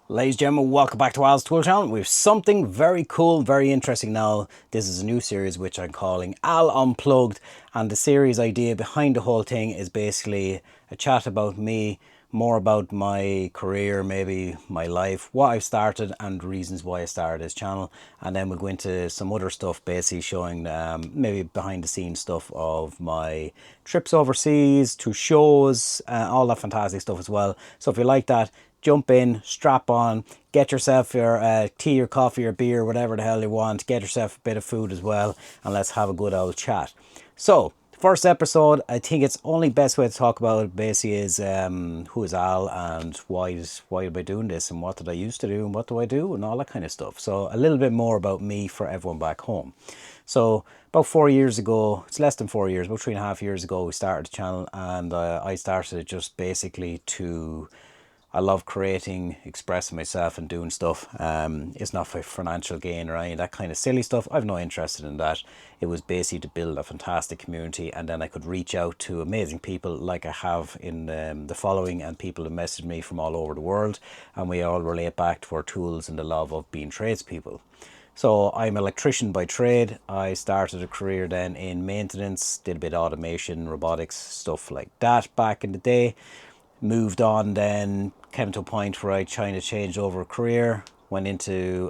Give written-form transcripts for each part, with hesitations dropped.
Ladies and gentlemen, welcome back to Al's Tool Channel. We have something very cool, very interesting now. This is a new series which I'm calling Al Unplugged, and the series idea behind the whole thing is basically a chat about me, more about my career, maybe my life, what I've started and reasons why I started this channel, and then we'll go into some other stuff basically showing maybe behind the scenes stuff of my trips overseas to shows, all that fantastic stuff as well. So if you like that, jump in, strap on, get yourself your tea or coffee or beer, whatever the hell you want. Get yourself a bit of food as well, and let's have a good old chat. So, first episode, I think it's only best way to talk about it basically is who is Al and why am I doing this and what did I used to do and what do I do and all that kind of stuff. So a little bit more about me for everyone back home. So about 4 years ago, it's less than 4 years, about 3.5 years ago, we started the channel, and I started it just basically to I love creating, expressing myself and doing stuff. It's not for financial gain or any of that kind of silly stuff. I've no interest in that. It was basically to build a fantastic community, and then I could reach out to amazing people like I have in the following, and people have messaged me from all over the world, and we all relate back to our tools and the love of being tradespeople. So I'm an electrician by trade. I started a career then in maintenance, did a bit of automation, robotics, stuff like that back in the day. Moved on then, came to a point where I kind of changed over a career, went into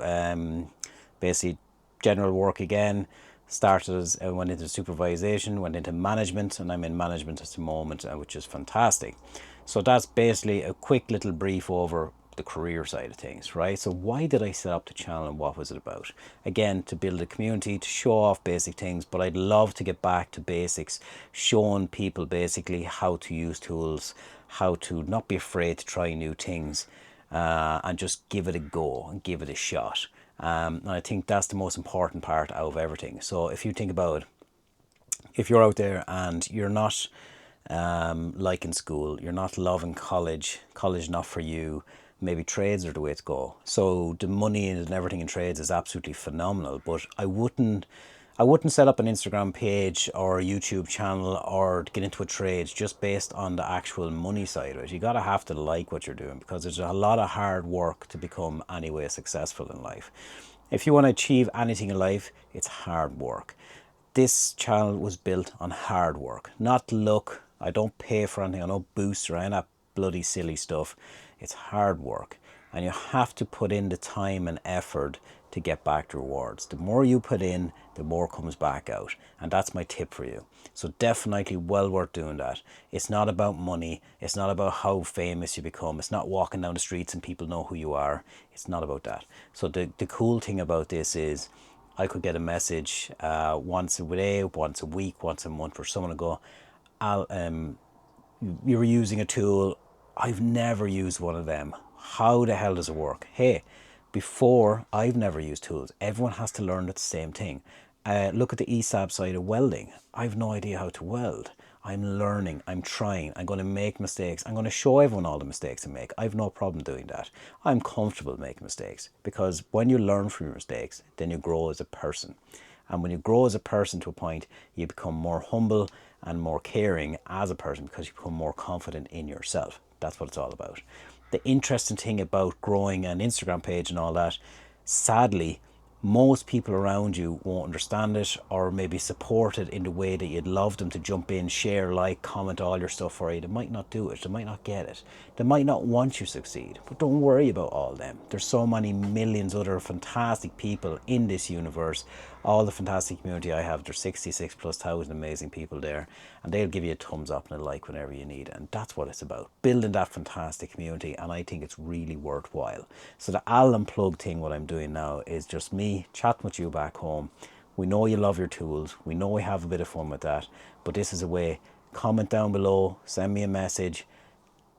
basically general work again, started as went into supervision, went into management, and I'm in management at the moment, which is fantastic. So that's basically a quick little brief over the career side of things, right? So why did I set up the channel and what was it about? Again, to build a community, to show off basic things, but I'd love to get back to basics, showing people basically how to use tools, how to not be afraid to try new things, and just give it a go and give it a shot. And I think that's the most important part out of everything. So if you think about it, if you're out there and you're not like in school, you're not loving college not for you, maybe trades are the way to go. So the money and everything in trades is absolutely phenomenal, but I wouldn't set up an Instagram page or a YouTube channel or get into a trade just based on the actual money side of it. You gotta have to like what you're doing, because there's a lot of hard work to become anyway successful in life. If you want to achieve anything in life, it's hard work. This channel was built on hard work, not luck. I don't pay for anything, I don't boost or any of that bloody silly stuff. It's hard work, and you have to put in the time and effort to get back the rewards. The more you put in, the more comes back out, and that's my tip for you. So definitely well worth doing that. It's not about money, it's not about how famous you become, it's not walking down the streets and people know who you are. It's not about that. So the cool thing about this is I could get a message once a day, once a week, once a month, for someone to go, Al, you're using a tool. I've never used one of them. How the hell does it work? Hey, before, I've never used tools. Everyone has to learn the same thing. Look at the ESAB side of welding. I've no idea how to weld. I'm learning, I'm trying, I'm going to make mistakes. I'm going to show everyone all the mistakes I make. I've no problem doing that. I'm comfortable making mistakes, because when you learn from your mistakes, then you grow as a person. And when you grow as a person to a point, you become more humble and more caring as a person, because you become more confident in yourself. That's what it's all about. The interesting thing about growing an Instagram page and all that, sadly, most people around you won't understand it or maybe support it in the way that you'd love them to jump in, share, like, comment all your stuff for you. They might not do it. They might not get it. They might not want you to succeed. But don't worry about all them. There's so many millions other fantastic people in this universe. All the fantastic community I have, there's 66 plus thousand amazing people there, and they'll give you a thumbs up and a like whenever you need. And that's what it's about, building that fantastic community. And I think it's really worthwhile. So the Al Unplugged thing, what I'm doing now, is just me chatting with you back home. We know you love your tools, we know we have a bit of fun with that, but this is a way. Comment down below, send me a message,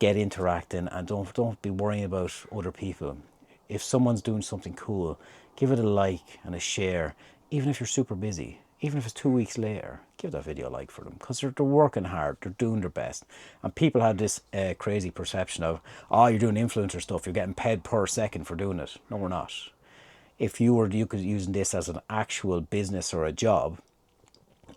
get interacting, and don't be worrying about other people. If someone's doing something cool, give it a like and a share. Even if you're super busy, even if it's 2 weeks later, give that video a like for them, because they're working hard, they're doing their best. And people have this crazy perception of, oh, you're doing influencer stuff, you're getting paid per second for doing it. No, we're not. If you could using this as an actual business or a job,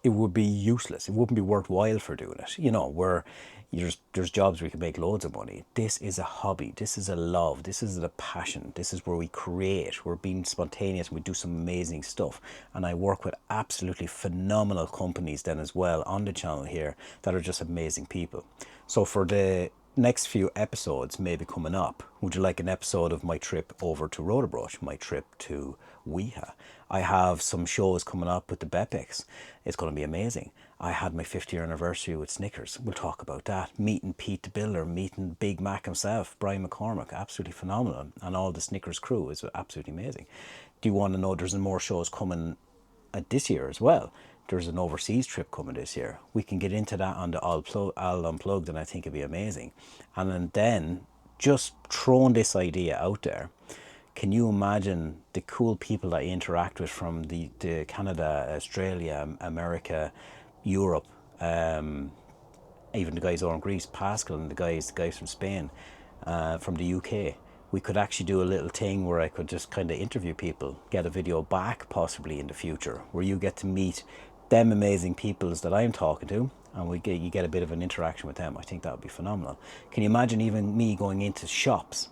it would be useless. It wouldn't be worthwhile for doing it. Where There's jobs where you can make loads of money. This is a hobby. This is a love. This is a passion. This is where we create. We're being spontaneous and we do some amazing stuff. And I work with absolutely phenomenal companies then as well on the channel here that are just amazing people. So for the next few episodes maybe coming up, would you like an episode of my trip over to Rotorbrush, my trip to Weha? I have some shows coming up with the Bepex. It's going to be amazing. I had my 50th anniversary with Snickers. We'll talk about that. Meeting Pete the Builder, meeting Big Mac himself, Brian McCormick, absolutely phenomenal. And all the Snickers crew is absolutely amazing. Do you want to know there's more shows coming this year as well? There's an overseas trip coming this year. We can get into that on the All Unplugged, and I think it'd be amazing. And then just throwing this idea out there, can you imagine the cool people that you interact with from the Canada, Australia, America, Europe, even the guys over in Greece, Pascal, and the guys from Spain, from the UK. We could actually do a little thing where I could just kind of interview people, get a video back possibly in the future, where you get to meet them amazing peoples that I'm talking to, and you get a bit of an interaction with them. I think that would be phenomenal. Can you imagine even me going into shops?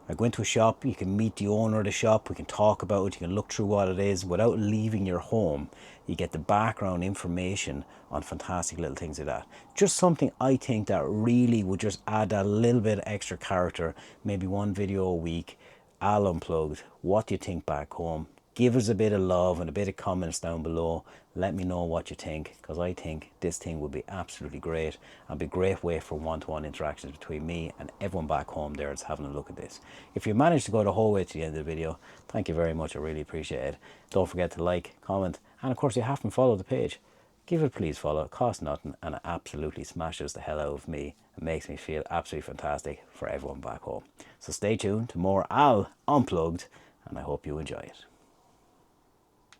I go into a shop, you can meet the owner of the shop, we can talk about it, you can look through what it is without leaving your home. You get the background information on fantastic little things like that. Just something I think that really would just add that little bit of extra character, maybe one video a week, all unplugged. What do you think back home? Give us a bit of love and a bit of comments down below. Let me know what you think, because I think this thing would be absolutely great and be a great way for one-to-one interactions between me and everyone back home there that's having a look at this. If you managed to go the whole way to the end of the video, thank you very much. I really appreciate it. Don't forget to like, comment, and of course, if you haven't followed the page, give it a please follow. It costs nothing and it absolutely smashes the hell out of me. It makes me feel absolutely fantastic for everyone back home. So stay tuned to more Al Unplugged, and I hope you enjoy it.